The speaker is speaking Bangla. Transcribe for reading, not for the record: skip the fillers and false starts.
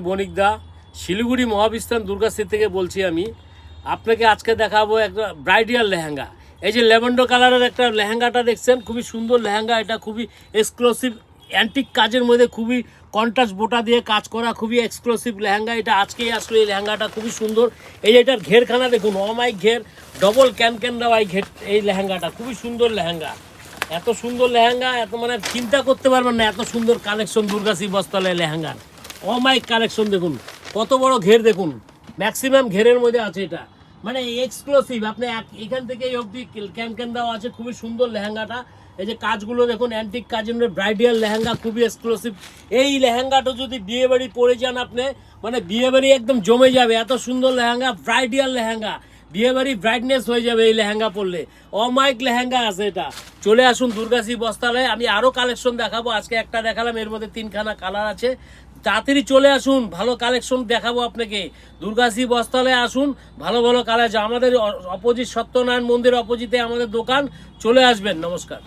বণিক দা শিলিগুড়ি মহাবিস্তান দুর্গাশ্রী থেকে বলছি আমি। আপনাকে আজকে দেখাবো একটা ব্রাইডাল লেহেঙ্গা। এই যে ল্যাভেন্ডার কালারের একটা লেহেঙ্গাটা দেখছেন, খুবই সুন্দর লেহেঙ্গা। এটা খুবই এক্সক্লুসিভ অ্যান্টিক কাজের মধ্যে খুবই কন্ট্রাস্ট বোটা দিয়ে কাজ করা, খুবই এক্সক্লুসিভ লেহেঙ্গা। এটা আজকেই আসলে এই লেহেঙ্গাটা খুবই সুন্দর। এই যে এটার ঘেরখানা দেখুন, অমাইক ঘের, ডবল ক্যান দেওয়া এই ঘের। এই লেহেঙ্গাটা খুবই সুন্দর লেহেঙ্গা, এত সুন্দর লেহেঙ্গা, এত মানে চিন্তা করতে পারবেন না এত সুন্দর কালেকশন দুর্গাশ্রী বস্ত্রালয় লেহেঙ্গার। অমাইক কালেকশন দেখুন, কত বড় ঘের দেখুন, ম্যাক্সিমাম ঘেরের মধ্যে আছে এটা, মানে এক্সক্লুসিভ। আপনি এখান থেকে এই অবধি ক্যান দেওয়া আছে, খুবই সুন্দর লেহেঙ্গাটা। এই যে কাজগুলো দেখুন, অ্যান্টিক কাজের ব্রাইডাল লেহেঙ্গা, খুবই এক্সক্লুসিভ। এই লেহেঙ্গাটা যদি বিয়ে বাড়ি পরে যান আপনি, মানে বিয়ে বাড়ি একদম জমে যাবে। এত সুন্দর লেহেঙ্গা, ব্রাইডাল লেহেঙ্গা, বিয়ে বাড়ি ব্রাইটনেস হয়ে যাবে এই লেহেঙ্গা পরলে। অমাইক লেহেঙ্গা আছে এটা। চলে আসুন দুর্গাশ্রী বস্ত্রালয়ে, আমি আরও কালেকশন দেখাবো। আজকে একটা দেখালাম, এর মধ্যে 3খানা কালার আছে। তাড়াতাড়ি চলে আসুন, ভালো কালেকশন দেখাবো আপনাকে। দুর্গাশ্রী বস্ত্রালয়ে আসুন, ভালো ভালো কালেকশন। আমাদের অপোজিট সত্যনারায়ণ মন্দির অপোজিটে আমাদের দোকান, চলে আসবেন। নমস্কার।